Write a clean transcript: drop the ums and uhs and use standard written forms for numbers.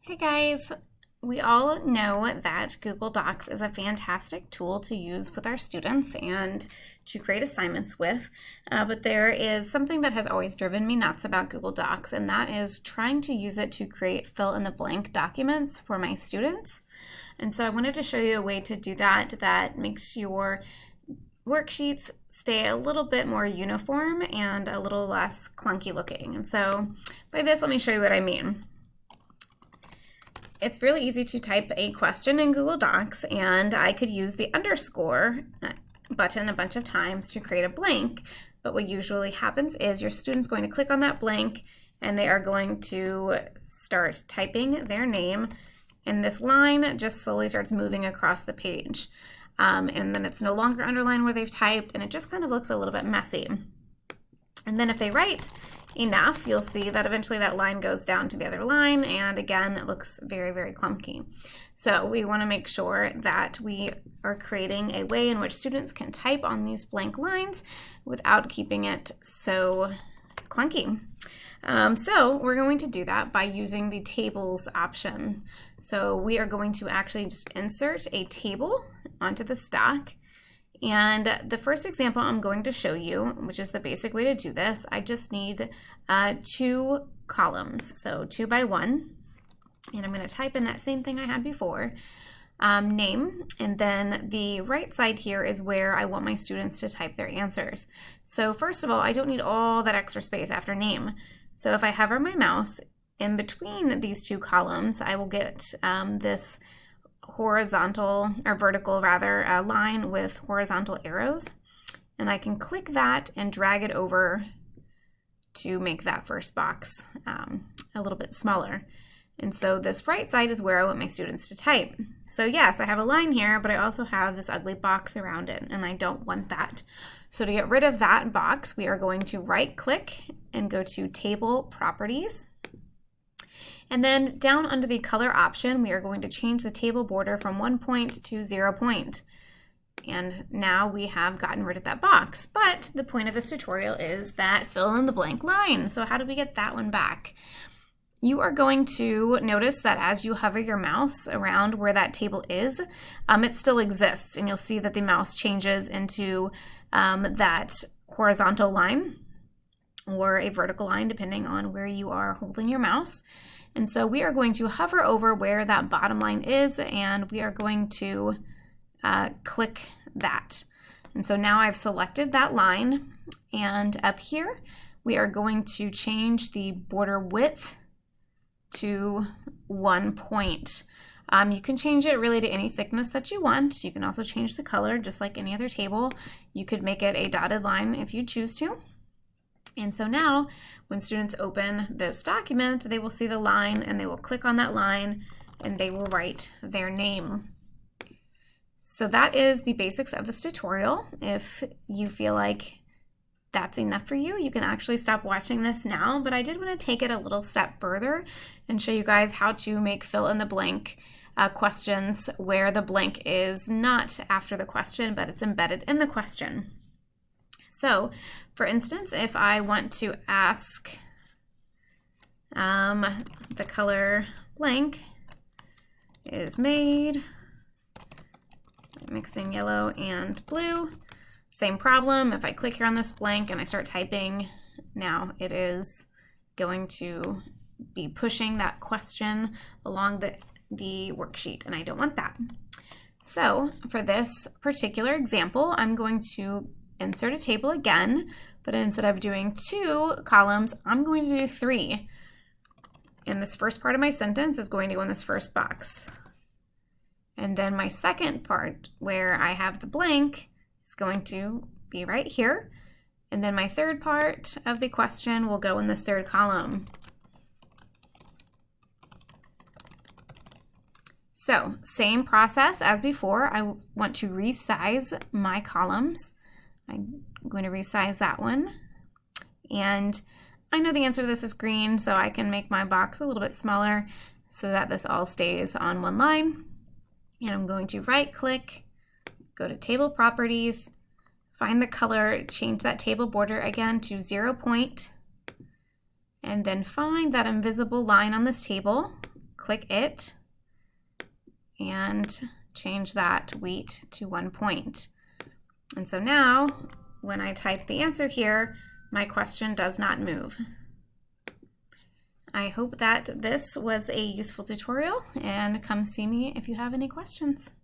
Hey guys, we all know that Google Docs is a fantastic tool to use with our students and to create assignments with, but there is something that has always driven me nuts about Google Docs, and that is trying to use it to create fill-in-the-blank documents for my students. And so I wanted to show you a way to do that that makes your worksheets stay a little bit more uniform and a little less clunky looking. And so by this, let me show you what I mean. It's really easy to type a question in Google Docs, and I could use the underscore button a bunch of times to create a blank. But what usually happens is your student's going to click on that blank and they are going to start typing their name, and this line just slowly starts moving across the page. And then it's no longer underlined where they've typed, and it just kind of looks a little bit messy. And then if they write enough, you'll see that eventually that line goes down to the other line, and again, it looks very, very clunky. So we want to make sure that we are creating a way in which students can type on these blank lines without keeping it so clunky. So we're going to do that by using the tables option. So we are going to actually just insert a table onto the stack. And the first example I'm going to show you, which is the basic way to do this, I just need 2 columns, so 2 by 1. And I'm going to type in that same thing I had before, name, and then the right side here is where I want my students to type their answers. So first of all, I don't need all that extra space after name. So if I hover my mouse in between these 2 columns, I will get this horizontal, or vertical rather, line with horizontal arrows, and I can click that and drag it over to make that first box a little bit smaller. And so this right side is where I want my students to type. So yes, I have a line here, but I also have this ugly box around it, and I don't want that. So to get rid of that box, we are going to right click and go to Table Properties. And then down under the color option, we are going to change the table border from 1 point to 0 point. And now we have gotten rid of that box. But the point of this tutorial is that fill in the blank line. So how do we get that one back? You are going to notice that as you hover your mouse around where that table is, it still exists. And you'll see that the mouse changes into that horizontal line or a vertical line, depending on where you are holding your mouse. And so we are going to hover over where that bottom line is, and we are going to click that. And so now I've selected that line, and up here we are going to change the border width to 1 point. You can change it really to any thickness that you want. You can also change the color just like any other table. You could make it a dotted line if you choose to. And so now when students open this document, they will see the line and they will click on that line and they will write their name. So that is the basics of this tutorial. If you feel like that's enough for you, you can actually stop watching this now, but I did want to take it a little step further and show you guys how to make fill in the blank questions where the blank is not after the question, but it's embedded in the question. So, for instance, if I want to ask the color blank is made, mixing yellow and blue, same problem. If I click here on this blank and I start typing, now it is going to be pushing that question along the worksheet, and I don't want that. So, for this particular example, I'm going to insert a table again, but instead of doing 2 columns, I'm going to do 3. And this first part of my sentence is going to go in this first box. And then my second part, where I have the blank, is going to be right here. And then my third part of the question will go in this third column. So, same process as before. I want to resize my columns. I'm going to resize that one, and I know the answer to this is green, so I can make my box a little bit smaller so that this all stays on one line. And I'm going to right click, go to Table Properties, find the color, change that table border again to 0 point, and then find that invisible line on this table click it and change that wheat to 1 point. And so now when I type the answer here, my question does not move. I hope that this was a useful tutorial, and come see me if you have any questions.